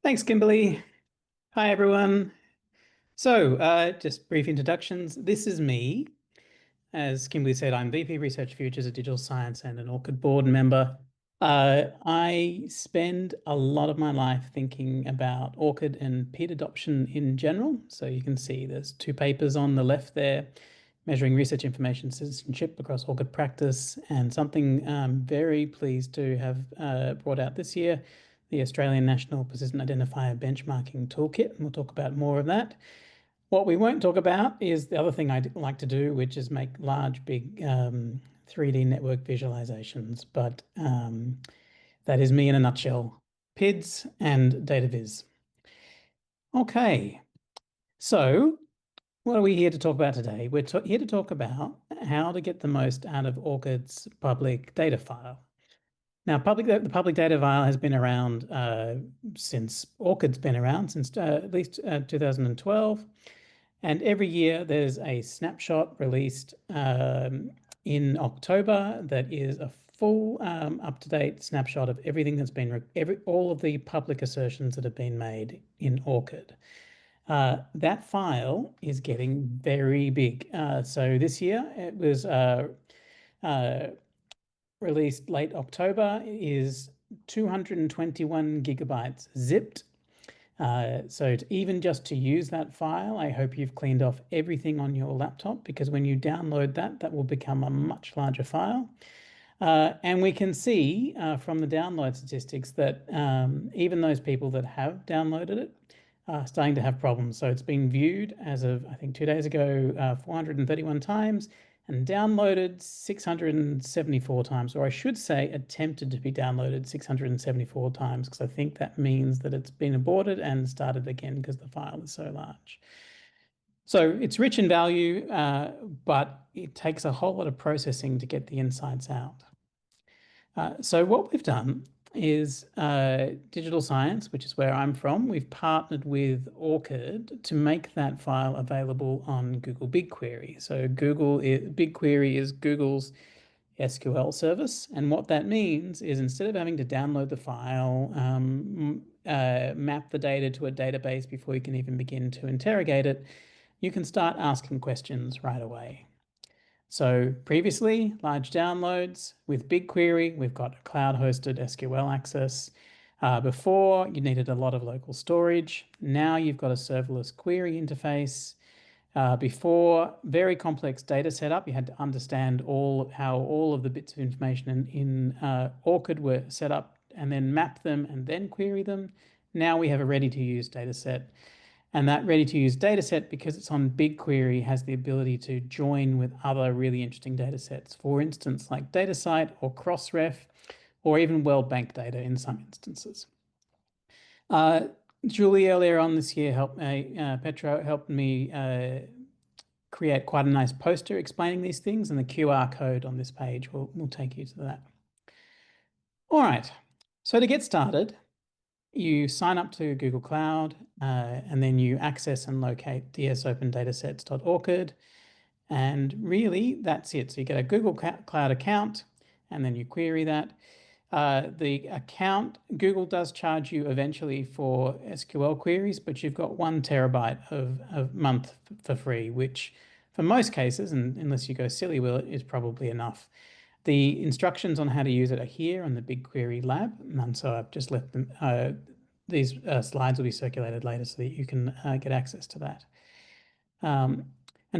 Thanks, Kimberly. Hi, everyone. Just brief introductions. This is me. As Kimberly said, I'm VP Research Futures at Digital Science and an ORCID board member. I spend a lot of my life thinking about ORCID and peer adoption in general. So you can see there's two papers on the left there, measuring research information citizenship across ORCID practice, and something I'm very pleased to have brought out this year, the Australian National Persistent Identifier Benchmarking Toolkit, and we'll talk about more of that. What we won't talk about is the other thing I like to do, which is make large, big 3D network visualizations. But that is me in a nutshell. PIDs and data viz. Okay, so what are we here to talk about today? We're here to talk about how to get the most out of ORCID's public data file. Now, the public data file has been around since ORCID's been around since at least 2012. And every year there's a snapshot released in October that is a full up-to-date snapshot of everything that's been, all of the public assertions that have been made in ORCID. That file is getting very big. So this year it was released late October. It is 221 gigabytes zipped. So even just to use that file, I hope you've cleaned off everything on your laptop, because when you download that, that will become a much larger file. And we can see from the download statistics that even those people that have downloaded it are starting to have problems. So it's been viewed as of, I think, 2 days ago, 431 times, and downloaded 674 times, or I should say attempted to be downloaded 674 times, because I think that means that it's been aborted and started again because the file is so large. So it's rich in value, but it takes a whole lot of processing to get the insights out. So what we've done is Digital Science, which is where I'm from, we've partnered with ORCID to make that file available on Google BigQuery. So BigQuery is Google's SQL service. And what that means is, instead of having to download the file, map the data to a database before you can even begin to interrogate it, you can start asking questions right away. So previously, large downloads. With BigQuery, we've got cloud-hosted SQL access. Before, you needed a lot of local storage. Now you've got a serverless query interface. Before, very complex data setup. You had to understand how all of the bits of information in ORCID were set up, and then map them and then query them. Now we have a ready-to-use data set. And that ready-to-use data set, because it's on BigQuery, has the ability to join with other really interesting data sets. For instance, like DataCite or Crossref, or even World Bank data in some instances. Julie earlier on this year Petro helped me create quite a nice poster explaining these things, and the QR code on this page will take you to that. All right, so to get started, you sign up to Google Cloud, and then you access and locate dsopendatasets.orcid. And really, that's it. So you get a Google Cloud account, and then you query that. The account, Google does charge you eventually for SQL queries, but you've got 1 terabyte of a month for free, which for most cases, and unless you go silly with it, is probably enough. The instructions on how to use it are here on the BigQuery lab, and so I've just left them. These slides will be circulated later so that you can get access to that. And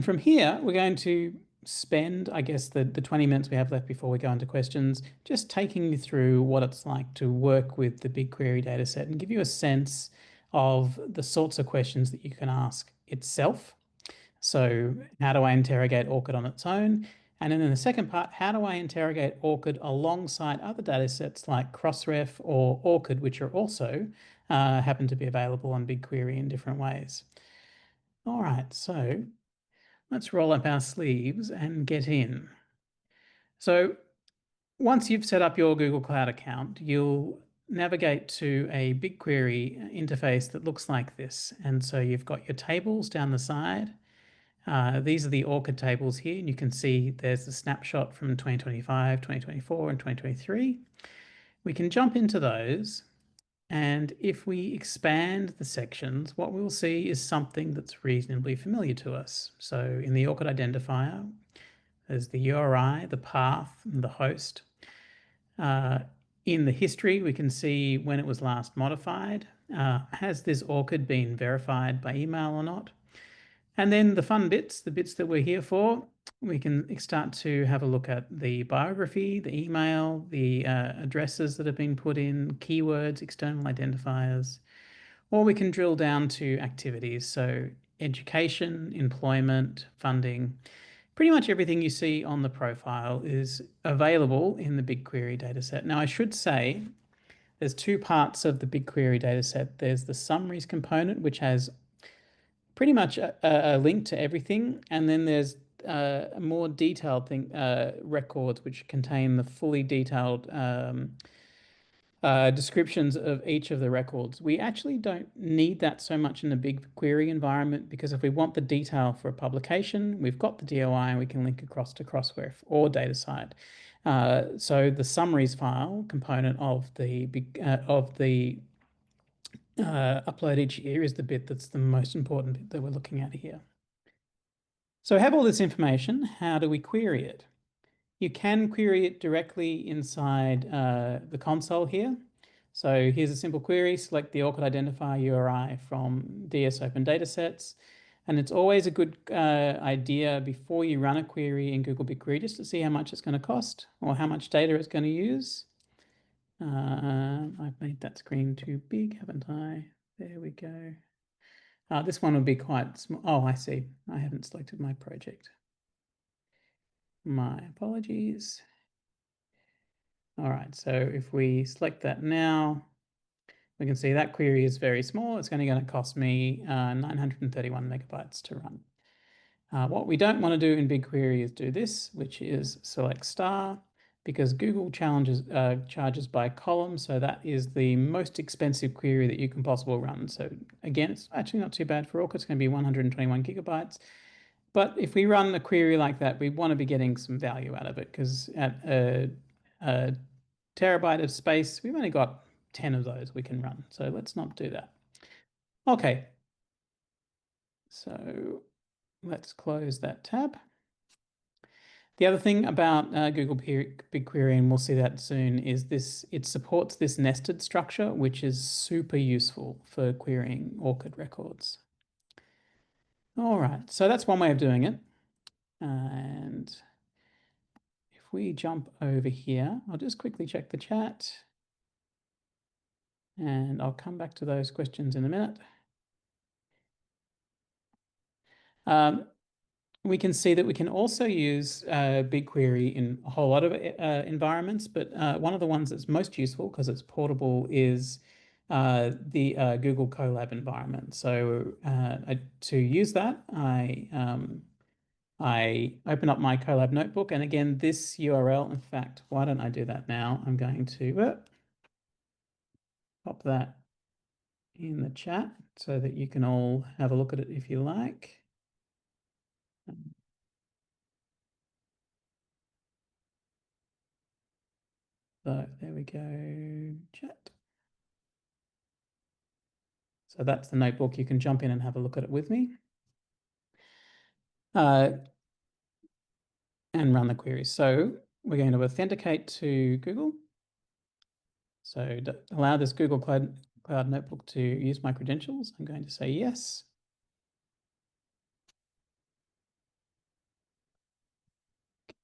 from here, we're going to spend, I guess, the 20 minutes we have left before we go into questions, just taking you through what it's like to work with the BigQuery dataset and give you a sense of the sorts of questions that you can ask itself. So how do I interrogate ORCID on its own? And then in the second part, how do I interrogate ORCID alongside other data sets like Crossref or ORCID, which are also happen to be available on BigQuery in different ways. All right, so let's roll up our sleeves and get in. So once you've set up your Google Cloud account, you'll navigate to a BigQuery interface that looks like this. And so you've got your tables down the side. These are the ORCID tables here, and you can see there's a snapshot from 2025, 2024, and 2023. We can jump into those, And if we expand the sections, what we'll see is something that's reasonably familiar to us. So in the ORCID identifier, there's the URI, the path, and the host. In the history, we can see when it was last modified. Has this ORCID been verified by email or not? And then the fun bits, the bits that we're here for, we can start to have a look at the biography, the email, the addresses that have been put in, keywords, external identifiers, or we can drill down to activities. So education, employment, funding, pretty much everything you see on the profile is available in the BigQuery dataset. Now, I should say there's two parts of the BigQuery dataset. There's the summaries component, which has pretty much a link to everything. And then there's a more detailed thing, records, which contain the fully detailed descriptions of each of the records. We actually don't need that so much in the BigQuery environment, because if we want the detail for a publication, we've got the DOI and we can link across to Crossref or DataSite. So the summaries file component of the upload each year is the bit that's the most important bit that we're looking at here. So we have all this information. How do we query it? You can query it directly inside the console here. So here's a simple query. Select the ORCID identifier URI from DS Open Datasets. And it's always a good idea before you run a query in Google BigQuery just to see how much it's going to cost or how much data it's going to use. I've made that screen too big, haven't I? There we go. This one would be quite small. Oh, I see. I haven't selected my project. My apologies. All right, so if we select that now, we can see that query is very small. It's only going to cost me 931 megabytes to run. What we don't want to do in BigQuery is do this, which is select star, because Google charges by column. So that is the most expensive query that you can possibly run. So again, it's actually not too bad for ORCID. It's going to be 121 gigabytes. But if we run a query like that, we want to be getting some value out of it, because at a terabyte of space, we've only got 10 of those we can run. So let's not do that. Okay. So let's close that tab. The other thing about Google BigQuery, and we'll see that soon, is this: it supports this nested structure, which is super useful for querying ORCID records. All right, so that's one way of doing it. And if we jump over here, I'll just quickly check the chat. And I'll come back to those questions in a minute. We can see that we can also use BigQuery in a whole lot of environments, but one of the ones that's most useful because it's portable is the Google Colab environment. So to use that, I open up my Colab notebook, and again, this URL, in fact, why don't I do that now? I'm going to pop that in the chat so that you can all have a look at it if you like. So there we go, chat. So that's the notebook. You can jump in and have a look at it with me. And run the query. So we're going to authenticate to Google. So allow this Google Cloud Notebook to use my credentials. I'm going to say yes.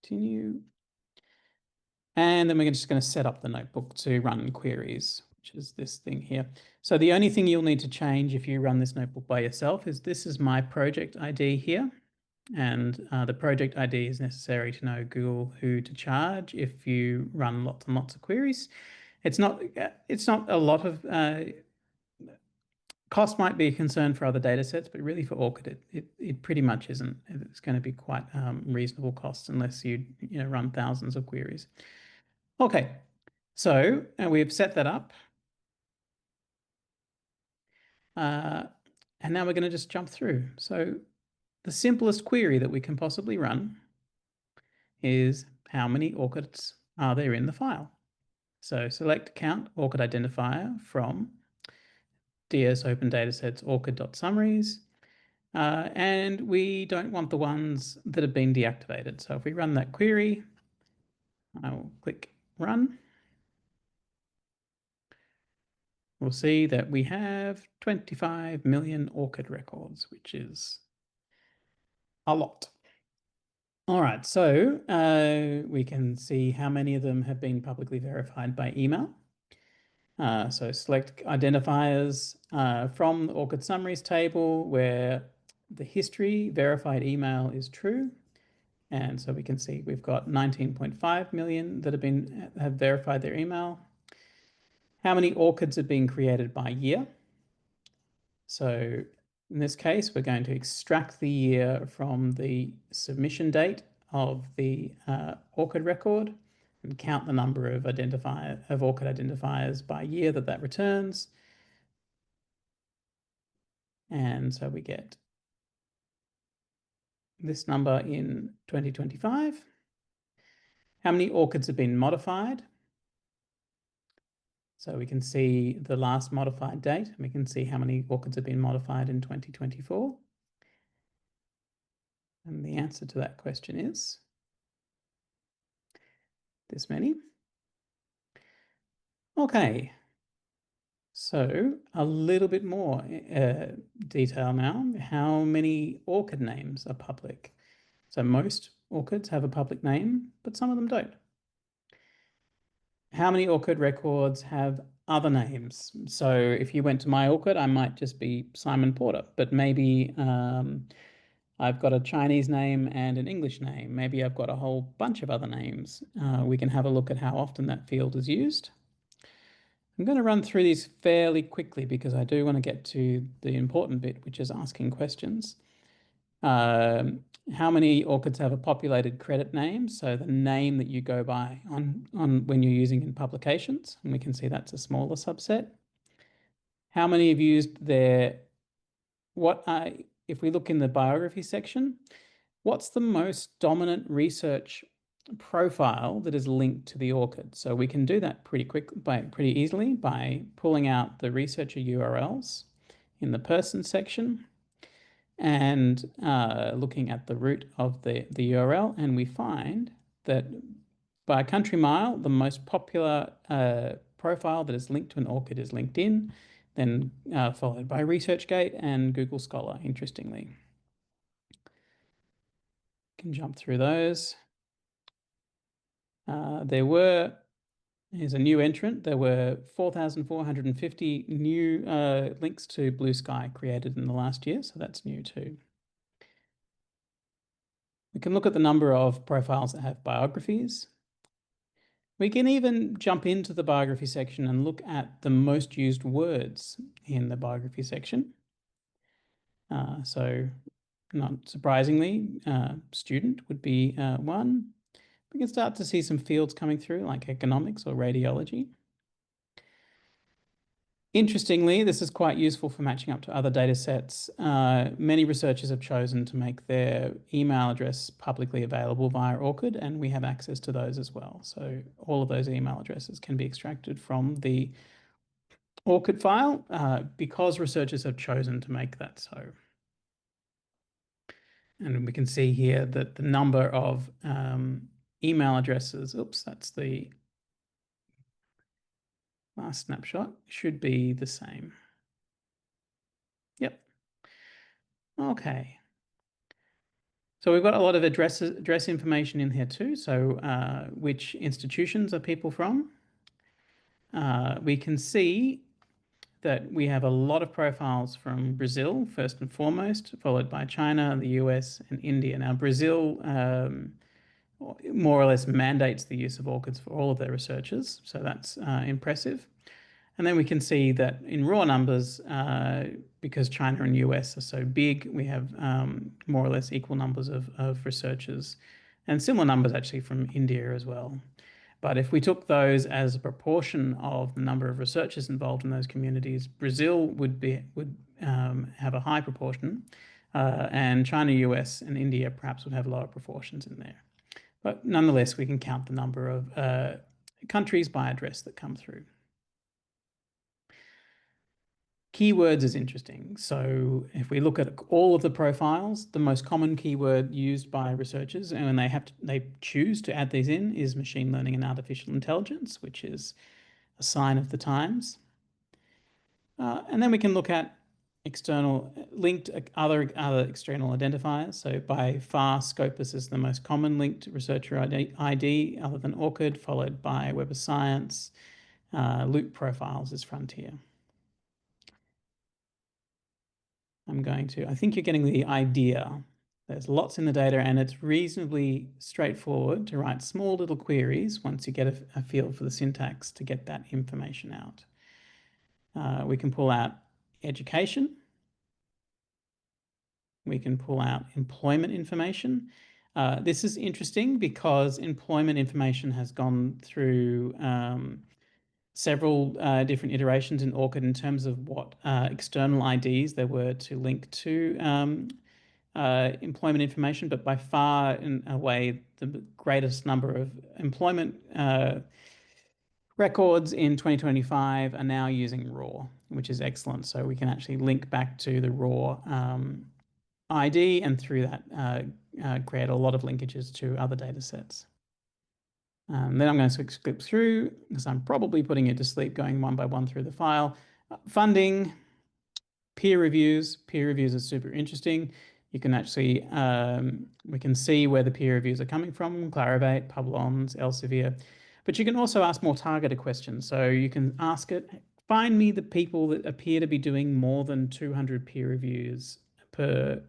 Continue. And then we're just going to set up the notebook to run queries, which is this thing here. So the only thing you'll need to change if you run this notebook by yourself is this is my project ID here. And the project ID is necessary to know Google who to charge if you run lots and lots of queries. It's not a lot of cost might be a concern for other data sets, but really for ORCID, it pretty much isn't. It's going to be quite reasonable costs unless you run thousands of queries. Okay, so we've set that up. And now we're going to just jump through. So the simplest query that we can possibly run is how many ORCIDs are there in the file? So select count ORCID identifier from DS Open Datasets ORCID.summaries. And we don't want the ones that have been deactivated. So if we run that query, I will click run. We'll see that we have 25 million ORCID records, which is a lot. All right, so we can see how many of them have been publicly verified by email. So select identifiers from the ORCID summaries table where the history verified email is true. And so we can see we've got 19.5 million that have verified their email. How many ORCIDs have been created by year? So in this case, we're going to extract the year from the submission date of the ORCID record and count the number of ORCID identifiers by year that returns. And so we get this number in 2025. How many ORCIDs have been modified? So we can see the last modified date, and we can see how many ORCIDs have been modified in 2024. And the answer to that question is this many. Okay, so a little bit more detail now. How many ORCID names are public? So most ORCIDs have a public name, but some of them don't. How many ORCID records have other names? So if you went to my ORCID, I might just be Simon Porter, but maybe I've got a Chinese name and an English name. Maybe I've got a whole bunch of other names. We can have a look at how often that field is used. I'm going to run through these fairly quickly because I do want to get to the important bit, which is asking questions. How many ORCIDs have a populated credit name? So the name that you go by on when you're using in publications, and we can see that's a smaller subset. How many have used if we look in the biography section, what's the most dominant research profile that is linked to the ORCID? So we can do that pretty easily by pulling out the researcher URLs in the person section and looking at the root of the URL, and we find that by country mile, the most popular profile that is linked to an ORCID is LinkedIn, then followed by ResearchGate and Google Scholar, interestingly. Can jump through those. Here's a new entrant. There were 4,450 new links to Blue Sky created in the last year, so that's new too. We can look at the number of profiles that have biographies. We can even jump into the biography section and look at the most used words in the biography section. So not surprisingly, student would be one. We can start to see some fields coming through like economics or radiology. Interestingly, this is quite useful for matching up to other data sets. Many researchers have chosen to make their email address publicly available via ORCID, and we have access to those as well. So all of those email addresses can be extracted from the ORCID file because researchers have chosen to make that so. And we can see here that the number of email addresses, oops, that's the last snapshot, should be the same. Yep. Okay. So we've got a lot of address information in here too. So which institutions are people from? We can see that we have a lot of profiles from Brazil, first and foremost, followed by China, the US, and India. Now, Brazil more or less mandates the use of ORCIDs for all of their researchers, so that's impressive. And then we can see that in raw numbers, because China and US are so big, we have more or less equal numbers of researchers, and similar numbers actually from India as well. But if we took those as a proportion of the number of researchers involved in those communities, Brazil would have a high proportion, and China, US, and India perhaps would have lower proportions in there. But nonetheless, we can count the number of countries by address that come through. Keywords is interesting. So if we look at all of the profiles, the most common keyword used by researchers, and when they choose to add these in, is machine learning and artificial intelligence, which is a sign of the times. And then we can look at linked other external identifiers. So by far, Scopus is the most common linked researcher ID other than ORCID, followed by Web of Science. Loop Profiles is Frontier. I think you're getting the idea. There's lots in the data, and it's reasonably straightforward to write small little queries once you get a feel for the syntax to get that information out. We can pull out education. We can pull out employment information. This is interesting because employment information has gone through several different iterations in ORCID in terms of what external IDs there were to link to employment information, but by far, in a way, the greatest number of employment records in 2025 are now using raw, which is excellent. So we can actually link back to the raw ID, and through that create a lot of linkages to other data sets. Then I'm going to skip through because I'm probably putting you to sleep going one by one through the file. Funding, peer reviews. Peer reviews are super interesting. You can actually, we can see where the peer reviews are coming from, Clarivate, Publons, Elsevier. But you can also ask more targeted questions. So you can ask it, find me the people that appear to be doing more than 200 peer reviews per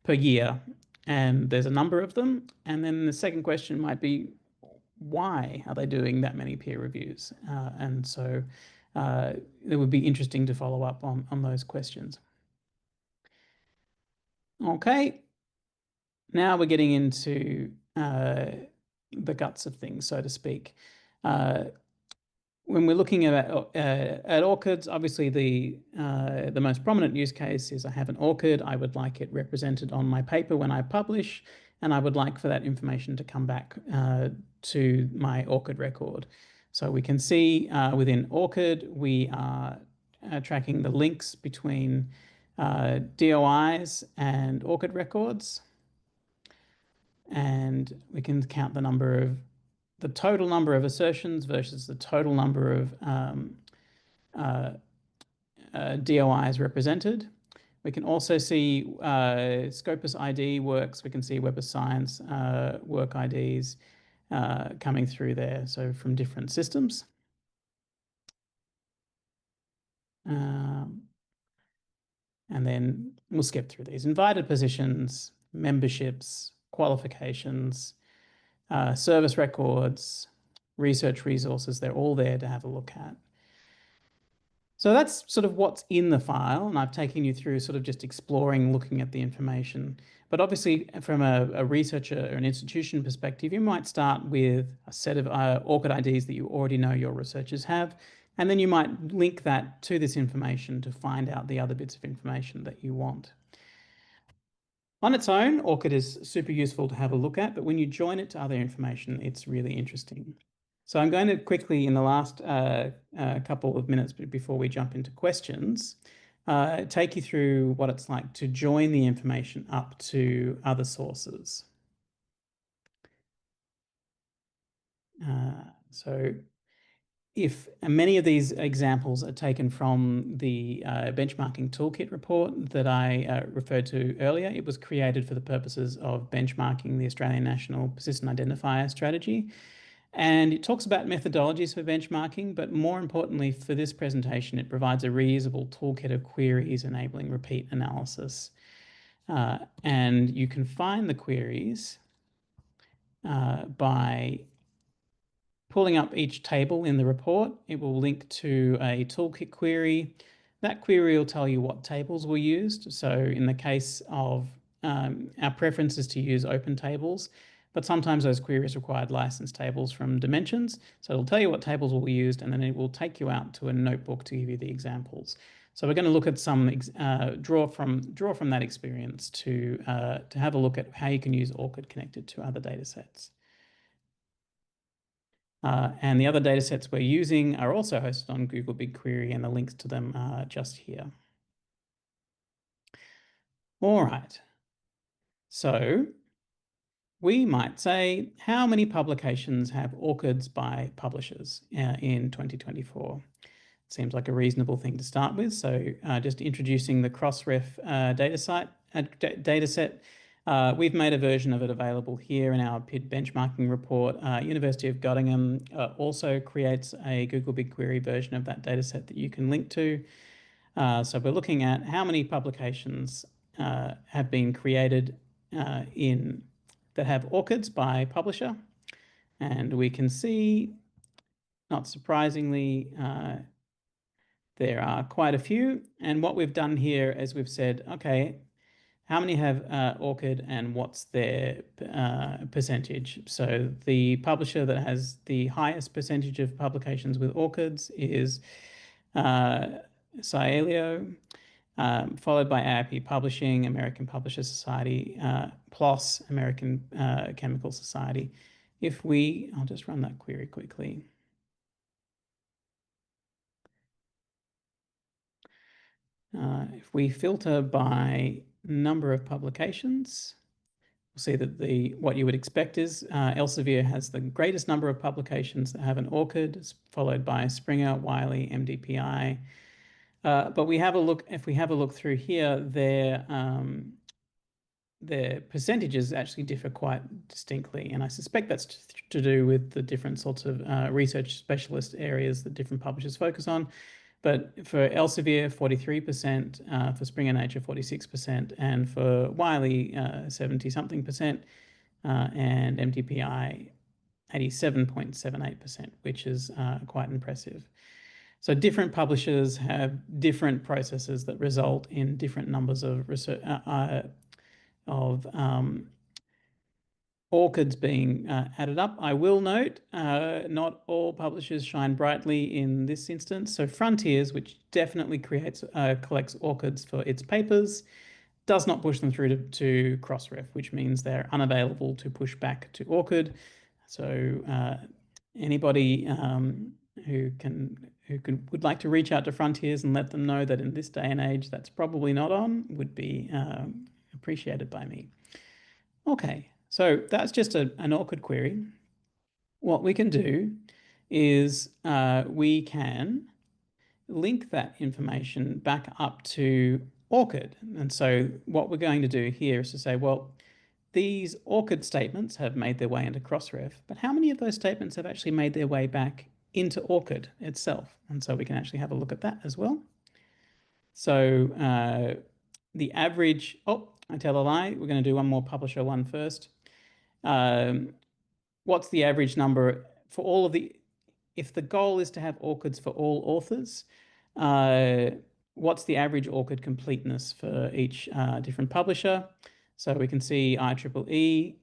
year. And there's a number of them. And then the second question might be, why are they doing that many peer reviews? And so it would be interesting to follow up on those questions. Okay, now we're getting into the guts of things, so to speak. When we're looking at ORCIDs, obviously the most prominent use case is I have an ORCID. I would like it represented on my paper when I publish, and I would like for that information to come back to my ORCID record. So we can see within ORCID, we are tracking the links between DOIs and ORCID records. And we can count the total number of assertions versus the total number of DOIs represented. We can also see Scopus ID works. We can see Web of Science work IDs coming through there, so from different systems. And then we'll skip through these. Invited positions, memberships, qualifications, service records, research resources, they're all there to have a look at. So that's sort of what's in the file, and I've taken you through sort of just exploring, looking at the information. But obviously, from a researcher or an institution perspective, you might start with a set of ORCID IDs that you already know your researchers have, and then you might link that to this information to find out the other bits of information that you want. On its own, ORCID is super useful to have a look at, but when you join it to other information, it's really interesting. So I'm going to quickly, in the last couple of minutes before we jump into questions, take you through what it's like to join the information up to other sources. So if many of these examples are taken from the benchmarking toolkit report that I referred to earlier, it was created for the purposes of benchmarking the Australian National Persistent Identifier Strategy. And it talks about methodologies for benchmarking, but more importantly for this presentation, it provides a reusable toolkit of queries enabling repeat analysis. And you can find the queries by pulling up each table in the report. It will link to a toolkit query. That query will tell you what tables were used. So in the case of our preference is to use open tables, but sometimes those queries required licensed tables from Dimensions. So it'll tell you what tables will be used, and then it will take you out to a notebook to give you the examples. So we're going to look at some draw from that experience to have a look at how you can use ORCID connected to other data sets. And the other data sets we're using are also hosted on Google BigQuery, and the links to them are just here. All right. So we might say, how many publications have ORCIDs by publishers in 2024? Seems like a reasonable thing to start with. So just introducing the Crossref dataset. We've made a version of it available here in our PID benchmarking report. University of Göttingen also creates a Google BigQuery version of that dataset that you can link to. So we're looking at how many publications have been created that have ORCIDs by publisher. And we can see, not surprisingly, there are quite a few. And what we've done here is we've said, okay, how many have ORCID and what's their percentage? So the publisher that has the highest percentage of publications with ORCIDs is Scielio, followed by AIP Publishing, American Publisher Society, PLOS, American Chemical Society. I'll just run that query quickly. If we filter by number of publications, we'll see that what you would expect is Elsevier has the greatest number of publications that have an ORCID, followed by Springer, Wiley, MDPI. But if we have a look through here, their percentages actually differ quite distinctly. And I suspect that's to do with the different sorts of research specialist areas that different publishers focus on. But for Elsevier, 43%, for Springer Nature, 46%, and for Wiley, 70-something%, and MDPI, 87.78%, which is quite impressive. So different publishers have different processes that result in different numbers of research, ORCIDs being added up. I will note, not all publishers shine brightly in this instance. So Frontiers, which definitely collects ORCIDs for its papers, does not push them through to Crossref, which means they're unavailable to push back to ORCID. So anybody who would like to reach out to Frontiers and let them know that in this day and age that's probably not on would be appreciated by me. Okay, so that's just an ORCID query. What we can do is we can link that information back up to ORCID. And so what we're going to do here is to say, well, these ORCID statements have made their way into Crossref, but how many of those statements have actually made their way back into ORCID itself? And so we can actually have a look at that as well. So the average, I tell a lie, we're going to do one more publisher one first. What's the average number for all of if the goal is to have ORCIDs for all authors, what's the average ORCID completeness for each different publisher? So we can see IEEE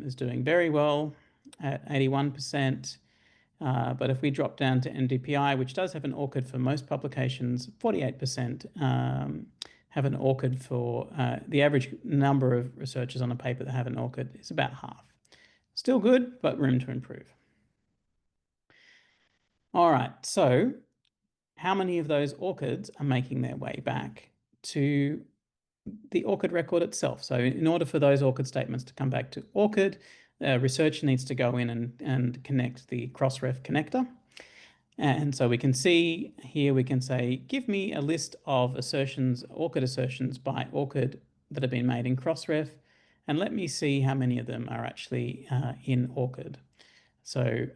is doing very well at 81%. But if we drop down to NDPI, which does have an ORCID for most publications, 48% have an ORCID for the average number of researchers on a paper that have an ORCID is about half. Still good, but room to improve. All right, so how many of those ORCIDs are making their way back to the ORCID record itself? So in order for those ORCID statements to come back to ORCID, researcher needs to go in and connect the Crossref connector. And so we can see here, we can say, give me a list of assertions, ORCID assertions by ORCID that have been made in Crossref, and let me see how many of them are actually in ORCID. So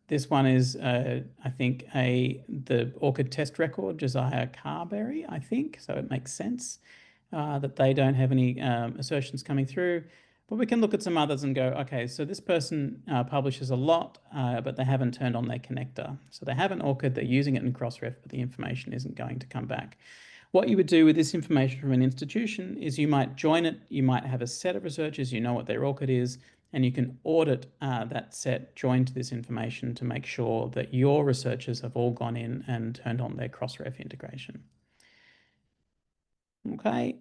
this one is, I think, the ORCID test record, Josiah Carberry, I think. So it makes sense that they don't have any assertions coming through. But we can look at some others and go, okay, so this person publishes a lot, but they haven't turned on their connector. So they have an ORCID, they're using it in Crossref, but the information isn't going to come back. What you would do with this information from an institution is you might join it, you might have a set of researchers, you know what their ORCID is, and you can audit that set joined to this information to make sure that your researchers have all gone in and turned on their Crossref integration. Okay,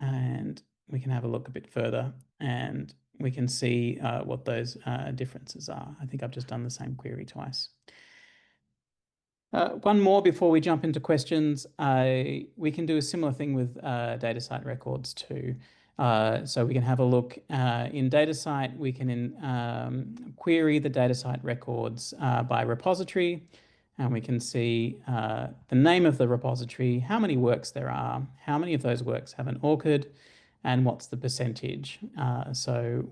and we can have a look a bit further and we can see what those differences are. I think I've just done the same query twice. One more before we jump into questions. We can do a similar thing with DataCite records too. So we can have a look in DataCite. We can query the DataCite records by repository, and we can see the name of the repository, how many works there are, how many of those works have an ORCID, and what's the percentage. So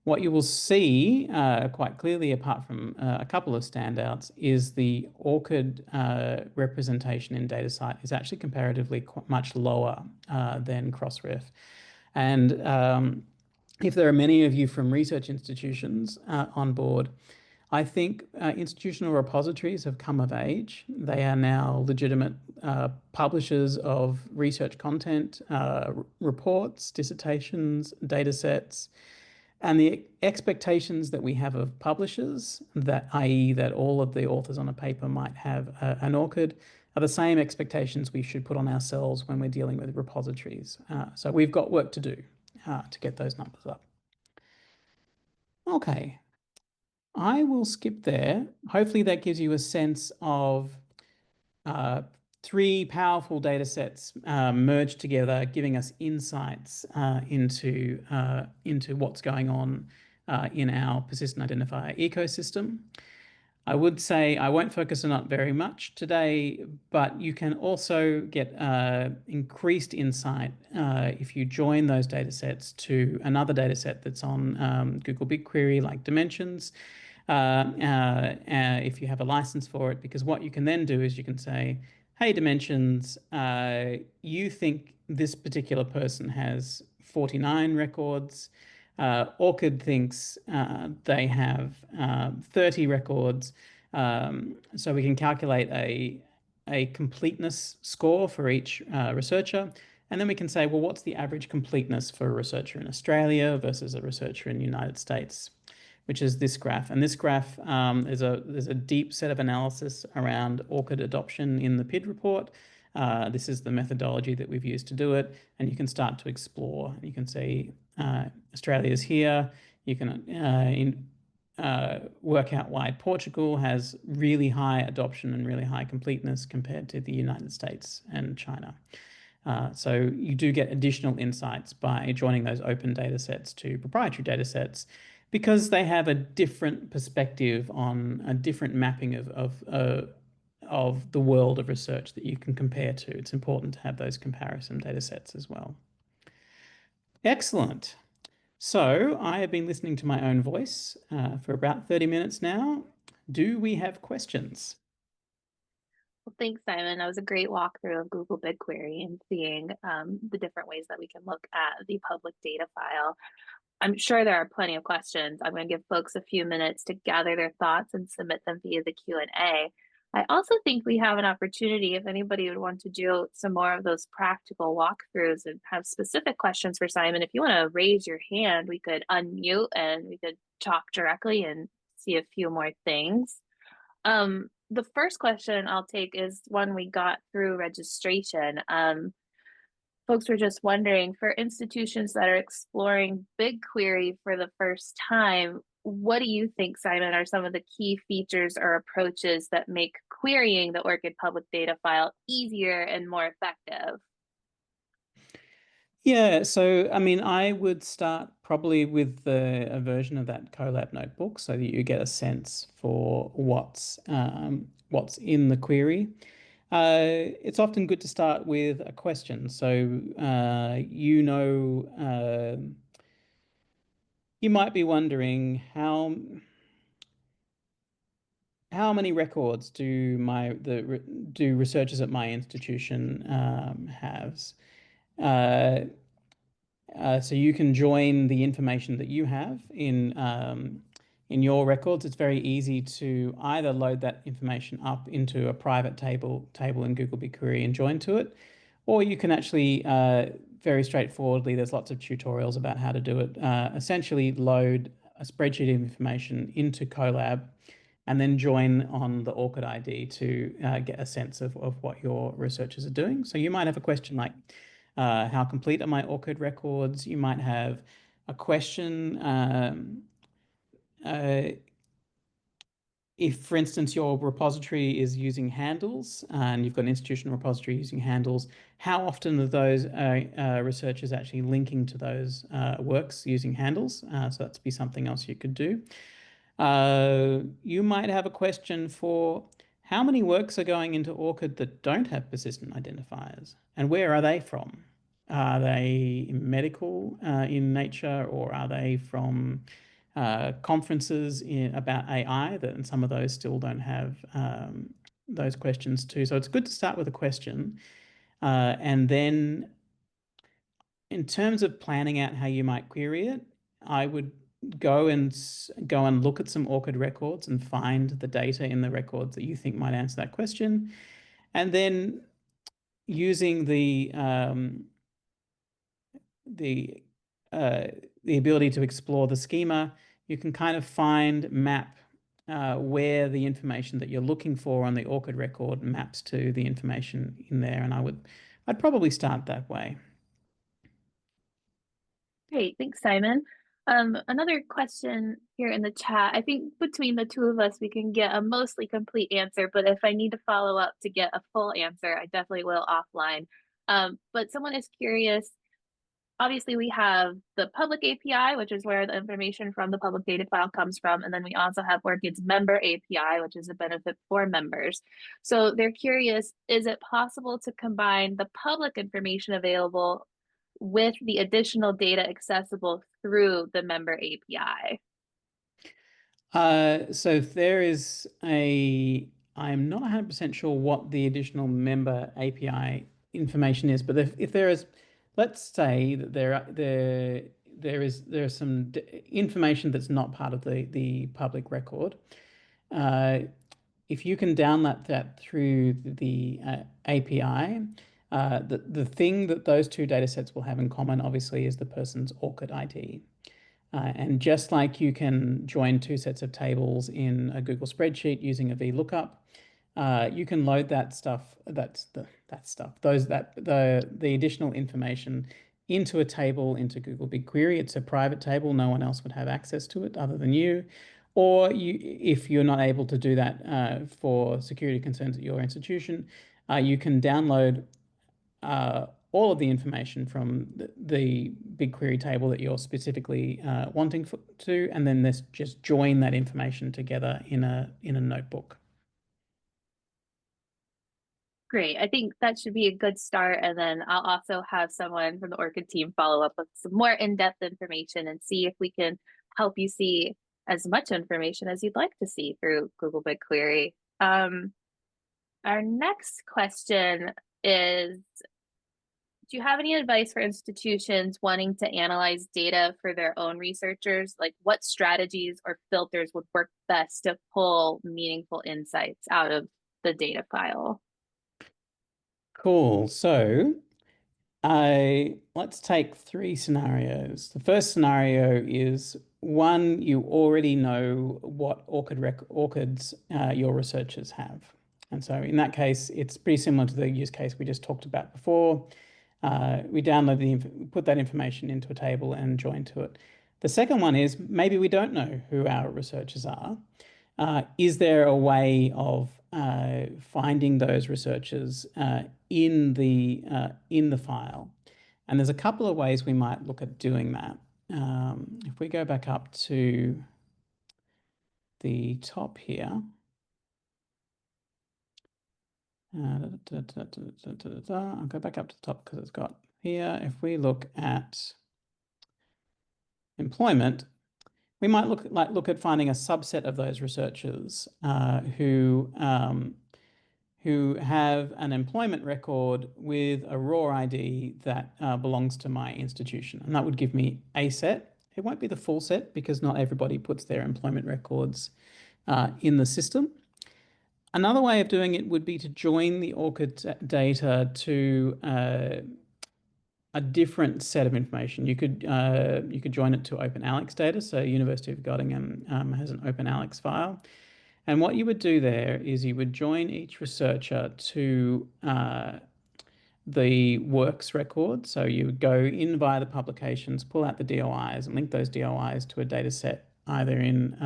what you will see quite clearly, apart from a couple of standouts, is the ORCID representation in DataCite is actually comparatively much lower than Crossref. And if there are many of you from research institutions on board, I think institutional repositories have come of age. They are now legitimate publishers of research content, reports, dissertations, data sets. And the expectations that we have of publishers, that i.e. that all of the authors on a paper might have an ORCID, are the same expectations we should put on ourselves when we're dealing with repositories. So we've got work to do to get those numbers up. Okay, I will skip there. Hopefully that gives you a sense of three powerful data sets merged together, giving us insights into what's going on in our persistent identifier ecosystem. I would say I won't focus on it very much today, but you can also get increased insight if you join those data sets to another data set that's on Google BigQuery, like dimensions, if you have a license for it, because what you can then do is you can say, hey, dimensions, you think this particular person has 49 records. ORCID thinks they have 30 records. So we can calculate a completeness score for each researcher. And then we can say, well, what's the average completeness for a researcher in Australia versus a researcher in the United States, which is this graph. And this graph, there's a deep set of analysis around ORCID adoption in the PID report. This is the methodology that we've used to do it. And you can start to explore. You can see Australia's here. You can work out why Portugal has really high adoption and really high completeness compared to the United States and China. So you do get additional insights by joining those open data sets to proprietary data sets, because they have a different perspective on a different mapping of the world of research that you can compare to. It's important to have those comparison data sets as well. Excellent. So I have been listening to my own voice for about 30 minutes now. Do we have questions? Well, thanks, Simon. That was a great walkthrough of Google BigQuery and seeing the different ways that we can look at the public data file. I'm sure there are plenty of questions. I'm going to give folks a few minutes to gather their thoughts and submit them via the Q&A. I also think we have an opportunity, if anybody would want to do some more of those practical walkthroughs and have specific questions for Simon. If you want to raise your hand, we could unmute and we could talk directly and see a few more things. The first question I'll take is one we got through registration. Folks were just wondering, for institutions that are exploring BigQuery for the first time, what do you think, Simon, are some of the key features or approaches that make querying the ORCID public data file easier and more effective? Yeah, so I mean, I would start probably with a version of that Colab notebook so that you get a sense for what's in the query. It's often good to start with a question. So you might be wondering how many records do researchers at my institution have? So you can join the information that you have in your records. It's very easy to either load that information up into a private table in Google BigQuery and join to it, or you can actually very straightforwardly, there's lots of tutorials about how to do it, essentially load a spreadsheet of information into Colab and then join on the ORCID ID to get a sense of what your researchers are doing. So you might have a question like, how complete are my ORCID records? You might have a question. If, for instance, your repository is using handles and you've got an institutional repository using handles, how often are those researchers actually linking to those works using handles? So that's be something else you could do. You might have a question for how many works are going into ORCID that don't have persistent identifiers, and where are they from? Are they medical in nature, or are they from conferences about AI? And some of those still don't have those questions too. So it's good to start with a question, and then in terms of planning out how you might query it, I would go and look at some ORCID records and find the data in the records that you think might answer that question, and then using the ability to explore the schema, you can kind of map where the information that you're looking for on the ORCID record maps to the information in there, and I'd probably start that way. Great, thanks, Simon. Another question here in the chat. I think between the two of us, we can get a mostly complete answer, but if I need to follow up to get a full answer, I definitely will offline. But someone is curious. Obviously, we have the public API, which is where the information from the public data file comes from. And then we also have ORCID's member API, which is a benefit for members. So they're curious, is it possible to combine the public information available with the additional data accessible through the member API? So there is I'm not 100% sure what the additional member API information is, but if there is, let's say that there is some information that's not part of the public record. If you can download that through the API, the thing that those two data sets will have in common, obviously, is the person's ORCID ID. And just like you can join two sets of tables in a Google spreadsheet using a VLOOKUP, you can load that stuff, the additional information into a table into Google BigQuery. It's a private table. No one else would have access to it other than you. Or if you're not able to do that for security concerns at your institution, you can download all of the information from the BigQuery table that you're specifically wanting to, and then just join that information together in a notebook. Great. I think that should be a good start. And then I'll also have someone from the ORCID team follow up with some more in-depth information and see if we can help you see as much information as you'd like to see through Google BigQuery. Our next question is, do you have any advice for institutions wanting to analyze data for their own researchers? Like what strategies or filters would work best to pull meaningful insights out of the data file? Cool. So let's take three scenarios. The first scenario is one, you already know what ORCIDs your researchers have. And so in that case, it's pretty similar to the use case we just talked about before. We put that information into a table and join to it. The second one is maybe we don't know who our researchers are. Is there a way of finding those researchers in the file? And there's a couple of ways we might look at doing that. If we go back up to the top here, I'll go back up to the top because it's got here. If we look at employment, we might look at finding a subset of those researchers who have an employment record with a raw ID that belongs to my institution. And that would give me a set. It won't be the full set because not everybody puts their employment records in the system. Another way of doing it would be to join the ORCID data to a different set of information. You could join it to OpenAlex data. So University of Göttingen has an OpenAlex file. And what you would do there is you would join each researcher to the works record. So you would go in via the publications, pull out the DOIs, and link those DOIs to a data set either in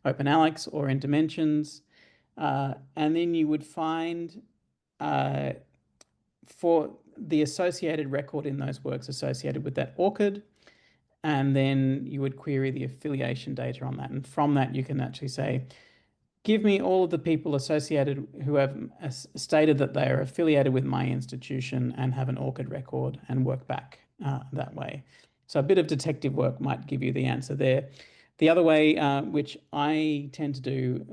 OpenAlex or in Dimensions. And then you would find for the associated record in those works associated with that ORCID, and then you would query the affiliation data on that. And from that, you can actually say, give me all of the people associated who have stated that they are affiliated with my institution and have an ORCID record, and work back that way. So a bit of detective work might give you the answer there. The other way, which I tend to do,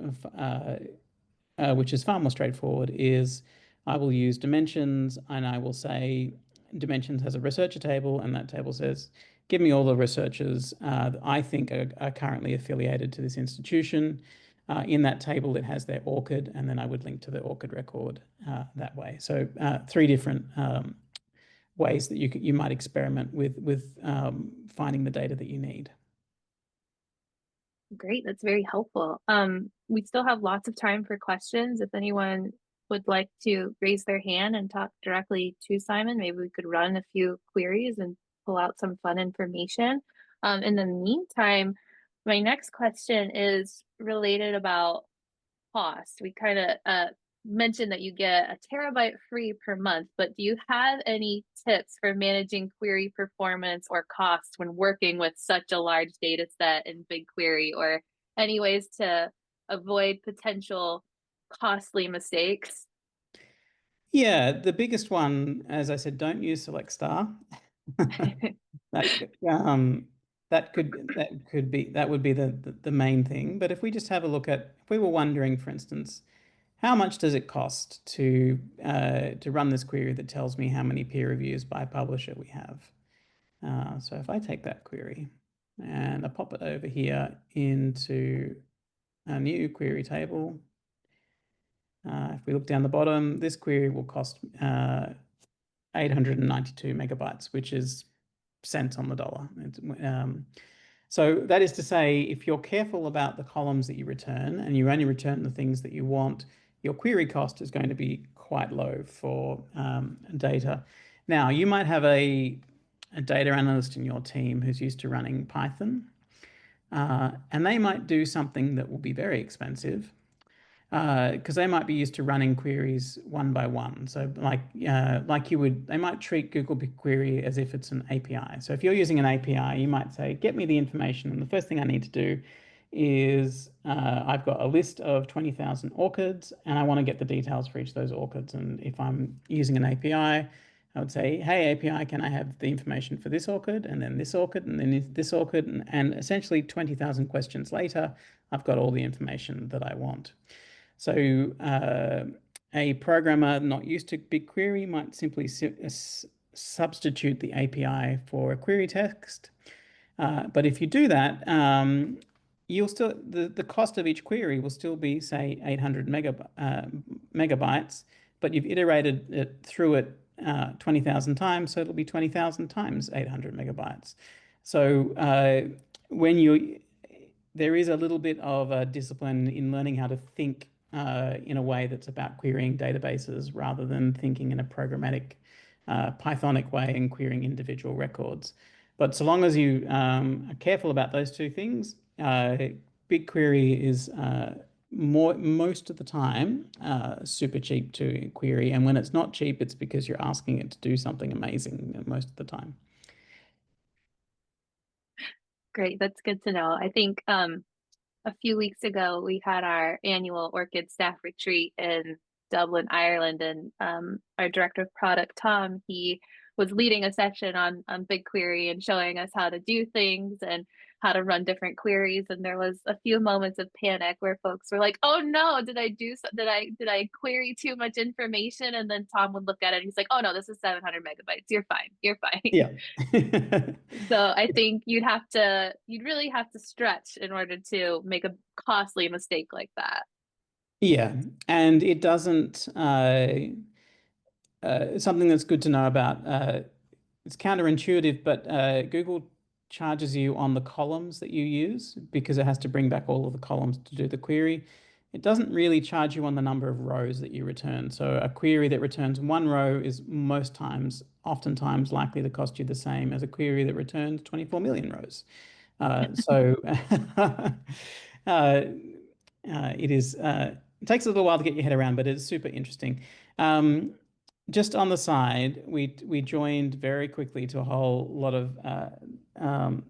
which is far more straightforward, is I will use Dimensions, and I will say Dimensions has a researcher table, and that table says, give me all the researchers that I think are currently affiliated to this institution. In that table, it has their ORCID, and then I would link to the ORCID record that way. So 3 different ways that you might experiment with finding the data that you need. Great, that's very helpful. We still have lots of time for questions. If anyone would like to raise their hand and talk directly to Simon, maybe we could run a few queries and pull out some fun information. In the meantime, my next question is related about cost. We kind of mentioned that you get a terabyte free per month, but do you have any tips for managing query performance or cost when working with such a large data set in BigQuery, or any ways to avoid potential costly mistakes? Yeah, the biggest one, as I said, don't use select star. That would be the main thing. But if we just have a look at, if we were wondering, for instance, how much does it cost to run this query that tells me how many peer reviews by publisher we have? So if I take that query and I pop it over here into a new query table, if we look down the bottom, this query will cost 892 megabytes, which is cents on the dollar. So that is to say, if you're careful about the columns that you return and you only return the things that you want, your query cost is going to be quite low for data. Now, you might have a data analyst in your team who's used to running Python, and they might do something that will be very expensive, because they might be used to running queries one by one. So like you would, they might treat Google BigQuery as if it's an API. So if you're using an API, you might say, get me the information. And the first thing I need to do is I've got a list of 20,000 ORCIDs, and I want to get the details for each of those ORCIDs. And if I'm using an API, I would say, hey, API, can I have the information for this ORCID, and then this ORCID, and then this ORCID? And essentially 20,000 questions later, I've got all the information that I want. So a programmer not used to BigQuery might simply substitute the API for a query text. But if you do that, you'll still, the cost of each query will still be, say, 800 megabytes, but you've iterated it through it 20,000 times, so it'll be 20,000 times 800 megabytes. So there is a little bit of a discipline in learning how to think in a way that's about querying databases rather than thinking in a programmatic Pythonic way and querying individual records. But so long as you are careful about those 2 things, BigQuery is most of the time super cheap to query. And when it's not cheap, it's because you're asking it to do something amazing most of the time. Great, that's good to know. I think a few weeks ago, we had our annual ORCID staff retreat in Dublin, Ireland, and our director of product, Tom, he was leading a section on BigQuery and showing us how to do things and how to run different queries. And there was a few moments of panic where folks were like, "Oh no, did I query too much information?" And then Tom would look at it and he's like, "Oh no, this is 700 megabytes. You're fine. You're fine." Yeah. So I think you'd really have to stretch in order to make a costly mistake like that. Yeah, and it doesn't, something that's good to know about, it's counterintuitive, but Google charges you on the columns that you use because it has to bring back all of the columns to do the query. it doesn't really charge you on the number of rows that you return. So a query that returns one row is oftentimes likely to cost you the same as a query that returns 24 million rows. So it takes a little while to get your head around, but it's super interesting. Just on the side, we joined very quickly to a whole lot of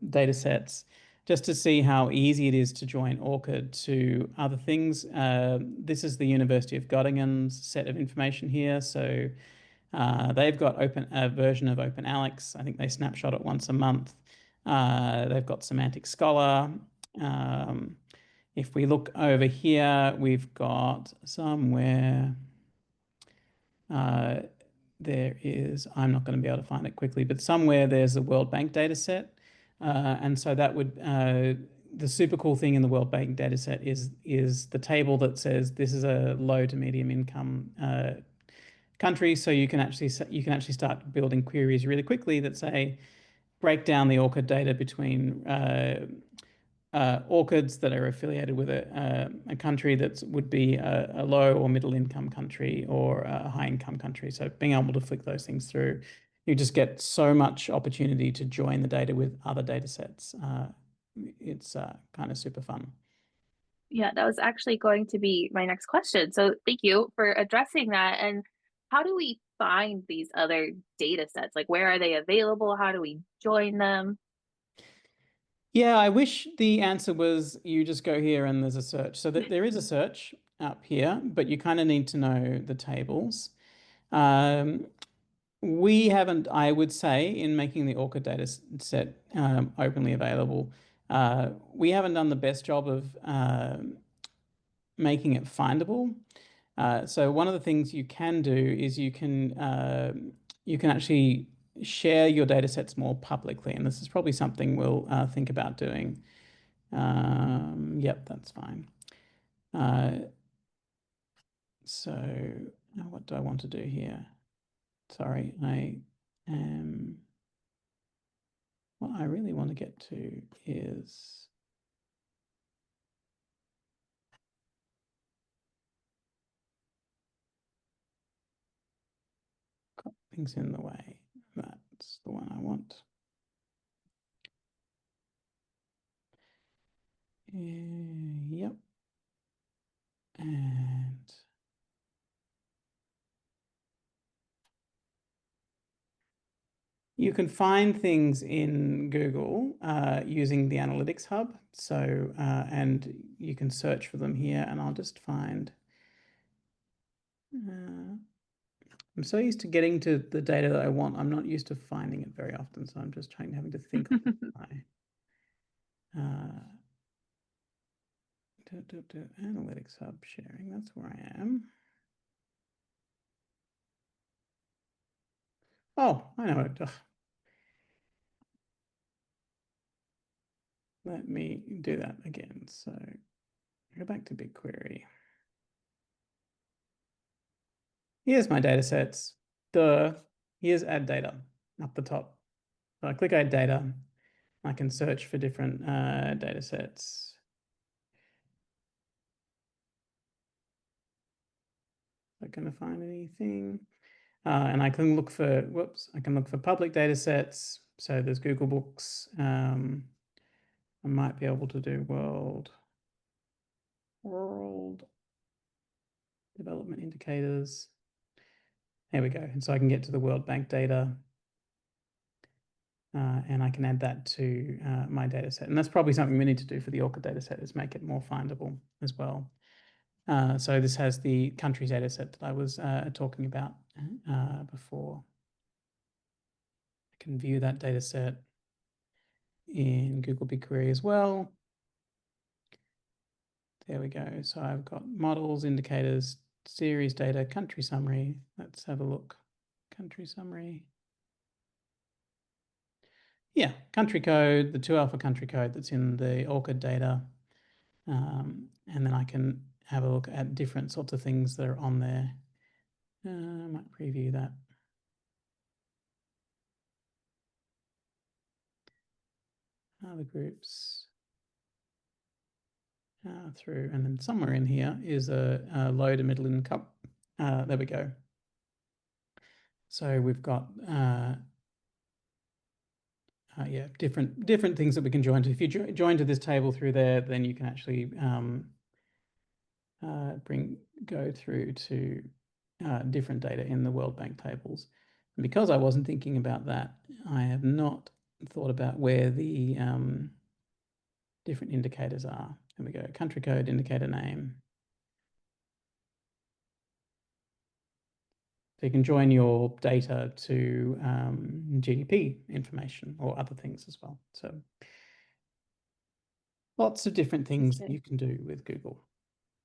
data sets just to see how easy it is to join ORCID to other things. This is the University of Göttingen's set of information here. So they've got a version of OpenAlex. I think they snapshot it once a month. They've got Semantic Scholar. If we look over here, we've got somewhere, there is, I'm not going to be able to find it quickly, but somewhere there's a World Bank data set. And so that would, the super cool thing in the World Bank data set is the table that says this is a low to medium income country. So you can actually start building queries really quickly that say, break down the ORCID data between ORCIDs that are affiliated with a country that would be a low or middle income country or a high income country. So being able to flick those things through, you just get so much opportunity to join the data with other data sets. It's kind of super fun. Yeah, that was actually going to be my next question. So thank you for addressing that. And how do we find these other data sets? Like, where are they available? How do we join them? Yeah, I wish the answer was you just go here and there's a search. So that there is a search up here, but you kind of need to know the tables. We haven't, I would say, in making the ORCID data set openly available, we haven't done the best job of making it findable. So one of the things you can do is you can actually share your data sets more publicly, and this is probably something we'll think about doing. Yep, that's fine. So what do I want to do here? Sorry, what I really want to get to is got things in the way. That's the one I want. Yep. And you can find things in Google using the Analytics Hub. So, and you can search for them here, and I'll just find. I'm so used to getting to the data that I want. I'm not used to finding it very often, so I'm just having to think on the fly. Analytics Hub sharing, that's where I am. Oh, I know it. Ugh. Let me do that again. So go back to BigQuery. Here's my data sets. Here's add data up the top. So I click add data. I can search for different data sets. Not going to find anything. And I can look for, I can look for public data sets. So there's Google Books. I might be able to do world development indicators. There we go. And so I can get to the World Bank data. And I can add that to my data set. And that's probably something we need to do for the ORCID data set, is make it more findable as well. So this has the countries data set that I was talking about before. I can view that data set in Google BigQuery as well. There we go. So I've got models, indicators, series data, country summary. Let's have a look. Country summary. Yeah, country code, the 2-alpha country code that's in the ORCID data. And then I can have a look at different sorts of things that are on there. I might preview that. Other groups. through, and then somewhere in here is a low to middle income. There we go. So we've got yeah, different things that we can join to. If you join to this table through there, then you can actually go through to different data in the World Bank tables. And because I wasn't thinking about that, I have not thought about where the different indicators are. There we go, country code, indicator name. So you can join your data to GDP information or other things as well. So lots of different things that you can do with Google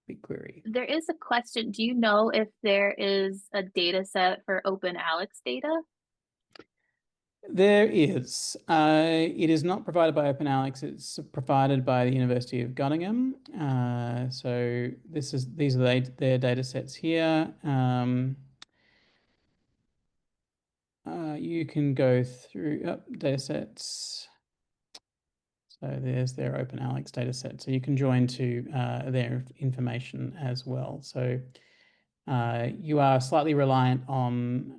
BigQuery. There is a question. Do you know if there is a data set for OpenAlex data? There is. It is not provided by OpenAlex. It's provided by the University of Göttingen. So these are their data sets here. You can go through data sets. So there's their OpenAlex data set. So you can join to their information as well. So you are slightly reliant on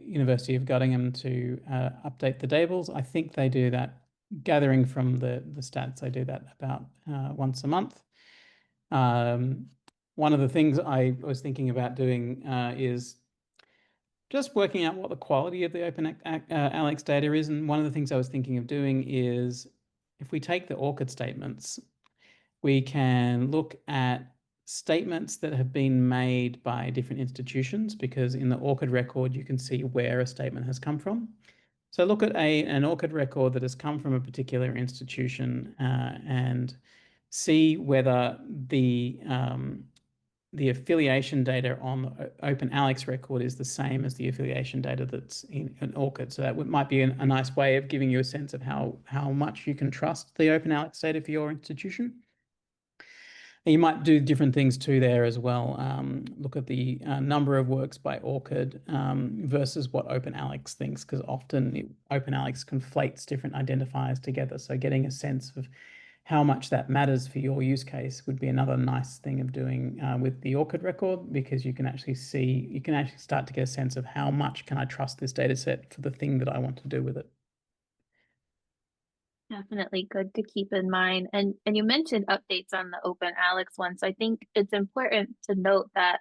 University of Göttingen to update the tables. I think they do that, gathering from the stats, they do that about once a month. One of the things I was thinking about doing is just working out what the quality of the OpenAlex data is. And one of the things I was thinking of doing is, if we take the ORCID statements, we can look at statements that have been made by different institutions, because in the ORCID record, you can see where a statement has come from. So look at an ORCID record that has come from a particular institution and see whether the affiliation data on the OpenAlex record is the same as the affiliation data that's in ORCID. So that might be a nice way of giving you a sense of how much you can trust the OpenAlex data for your institution. And you might do different things too there as well. Look at the number of works by ORCID versus what OpenAlex thinks, because often OpenAlex conflates different identifiers together. So getting a sense of how much that matters for your use case would be another nice thing of doing with the ORCID record, because you can actually start to get a sense of how much can I trust this data set for the thing that I want to do with it. Definitely good to keep in mind. And you mentioned updates on the OpenAlex one. So I think it's important to note that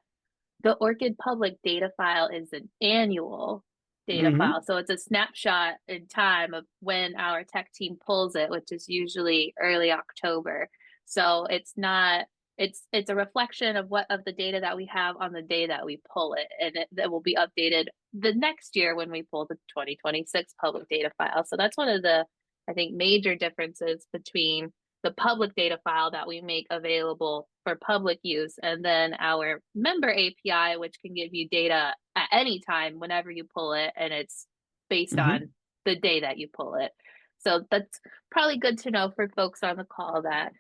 the ORCID public data file is an annual data file. So it's a snapshot in time of when our tech team pulls it, which is usually early October. So it's a reflection of the data that we have on the day that we pull it, and that will be updated the next year when we pull the 2026 public data file. So that's one of the, I think, major differences between the public data file that we make available for public use and then our member API, which can give you data at any time whenever you pull it, and it's based on the day that you pull it. So that's probably good to know for folks on the call, that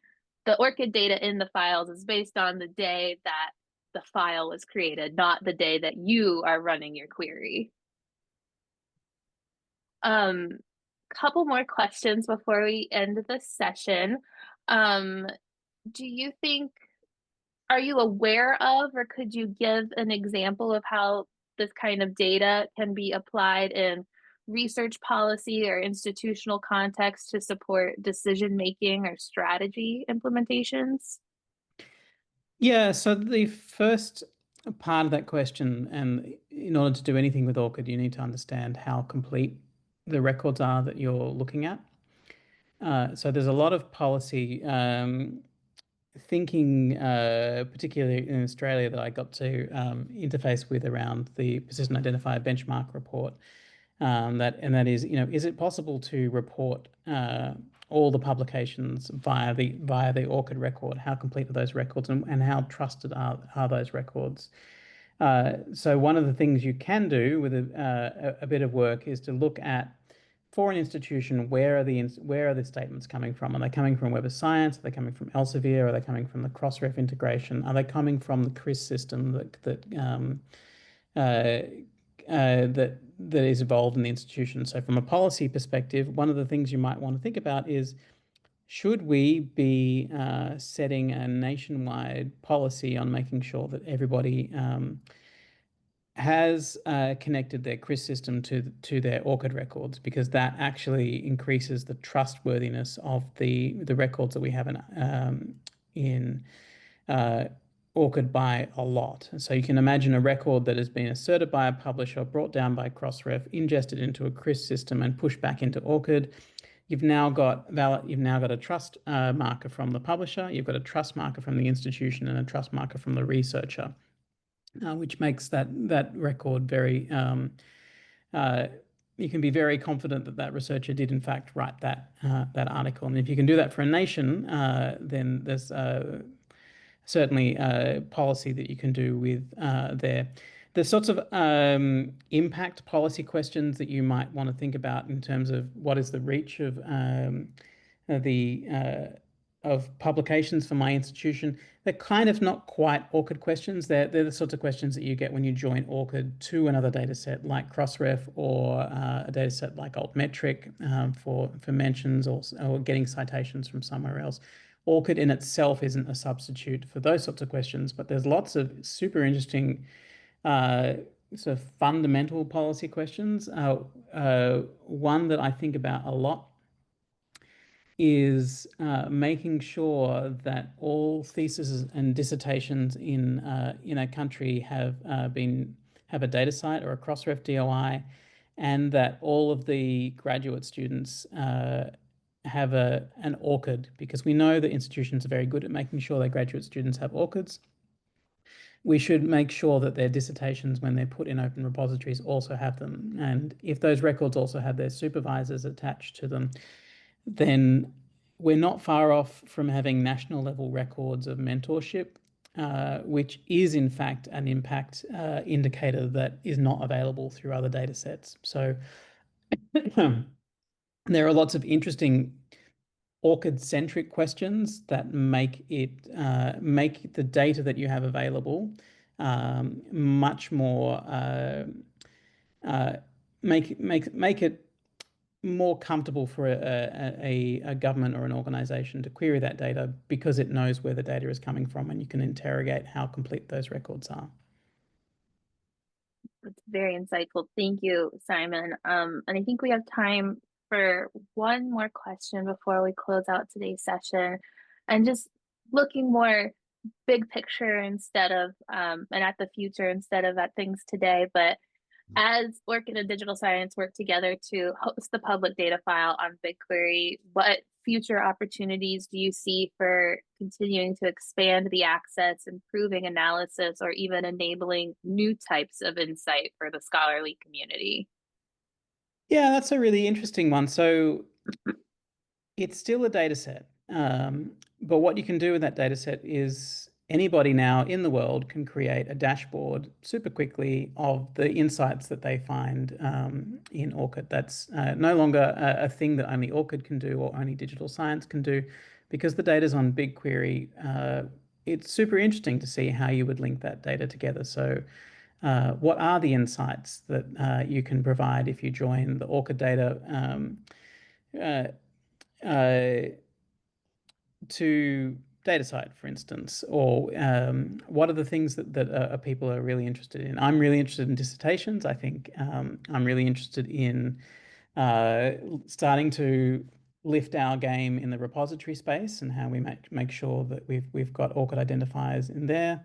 the ORCID data in the files is based on the day that the file was created, not the day that you are running your query. Couple more questions before we end the session. Do you think, are you aware of, or could you give an example of how this kind of data can be applied in research policy or institutional context to support decision-making or strategy implementations? Yeah, so the first part of that question, and in order to do anything with ORCID, you need to understand how complete the records are that you're looking at. So there's a lot of policy thinking, particularly in Australia, that I got to interface with around the Persistent Identifier Benchmark report. That is, is it possible to report all the publications via the ORCID record? How complete are those records, and how trusted are those records? So one of the things you can do with a bit of work is to look at, for an institution, where are the statements coming from? Are they coming from Web of Science? Are they coming from Elsevier? Are they coming from the Crossref integration? Are they coming from the CRIS system that is involved in the institution? So from a policy perspective, one of the things you might want to think about is, should we be setting a nationwide policy on making sure that everybody has connected their CRIS system to their ORCID records, because that actually increases the trustworthiness of the records that we have in ORCID by a lot. So you can imagine a record that has been asserted by a publisher, brought down by Crossref, ingested into a CRIS system, and pushed back into ORCID. You've now got a trust marker from the publisher, you've got a trust marker from the institution, and a trust marker from the researcher. Which makes that record very, you can be very confident that that researcher did in fact write that article. And if you can do that for a nation, then there's certainly a policy that you can do with there. The sorts of impact policy questions that you might want to think about in terms of what is the reach of publications for my institution. They're kind of not quite ORCID questions. They're the sorts of questions that you get when you join ORCID to another data set like Crossref, or a data set like Altmetric for mentions, or getting citations from somewhere else. ORCID in itself isn't a substitute for those sorts of questions, but there's lots of super interesting sort of fundamental policy questions. One that I think about a lot is making sure that all theses and dissertations in a country have a data site or a Crossref DOI, and that all of the graduate students have an ORCID, because we know that institutions are very good at making sure their graduate students have ORCIDs. We should make sure that their dissertations, when they're put in open repositories, also have them. And if those records also have their supervisors attached to them, then we're not far off from having national level records of mentorship, which is in fact an impact indicator that is not available through other data sets. So there are lots of interesting ORCID-centric questions that make the data that you have available much more make it more comfortable for a government or an organization to query that data, because it knows where the data is coming from, and you can interrogate how complete those records are. That's very insightful. Thank you, Simon. And I think we have time for one more question before we close out today's session. And just looking more big picture instead of, and at the future instead of at things today, but as ORCID and digital science work together to host the public data file on BigQuery, what future opportunities do you see for continuing to expand the access, improving analysis, or even enabling new types of insight for the scholarly community? Yeah, that's a really interesting one. So it's still a data set, but what you can do with that data set is anybody now in the world can create a dashboard super quickly of the insights that they find in ORCID. That's no longer a thing that only ORCID can do or only digital science can do, because the data's on BigQuery. It's super interesting to see how you would link that data together. So what are the insights that you can provide if you join the ORCID data to DataSite, for instance, or what are the things that people are really interested in? I'm really interested in dissertations. I think I'm really interested in starting to lift our game in the repository space, and how we make sure that we've got ORCID identifiers in there.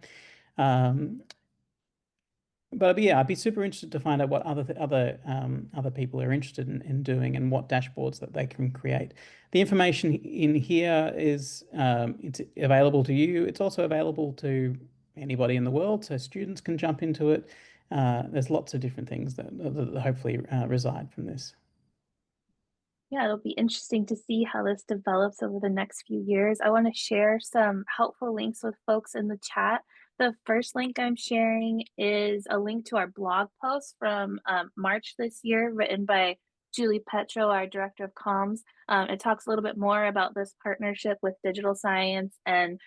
But yeah, I'd be super interested to find out what other people are interested in doing, and what dashboards that they can create. The information in here is it's available to you. It's also available to anybody in the world, so students can jump into it. There's lots of different things that hopefully reside from this. Yeah, it'll be interesting to see how this develops over the next few years. I want to share some helpful links with folks in the chat. The first link I'm sharing is a link to our blog post from March this year, written by Julie Petro, our director of comms. It talks a little bit more about this partnership with digital science and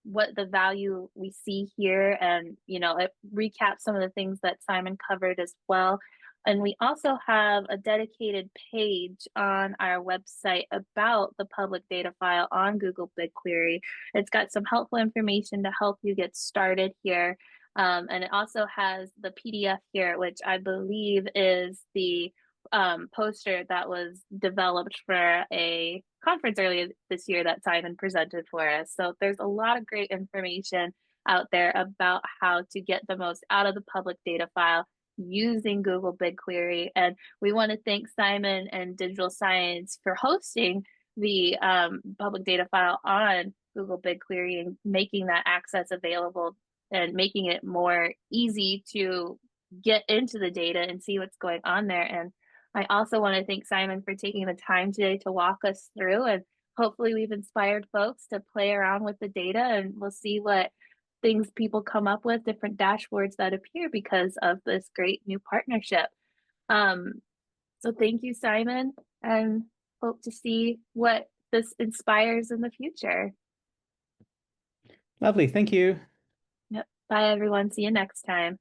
what the value we see here, and it recaps some of the things that Simon covered as well. And we also have a dedicated page on our website about the public data file on Google BigQuery. It's got some helpful information to help you get started here. And it also has the PDF here, which I believe is the poster that was developed for a conference earlier this year that Simon presented for us. So there's a lot of great information out there about how to get the most out of the public data file using Google BigQuery. And we want to thank Simon and Digital Science for hosting the public data file on Google BigQuery and making that access available and making it more easy to get into the data and see what's going on there. And I also want to thank Simon for taking the time today to walk us through, and hopefully we've inspired folks to play around with the data, and we'll see what things people come up with, different dashboards that appear because of this great new partnership. So thank you, Simon, and hope to see what this inspires in the future. Lovely. Thank you. Yep. Bye, everyone. See you next time.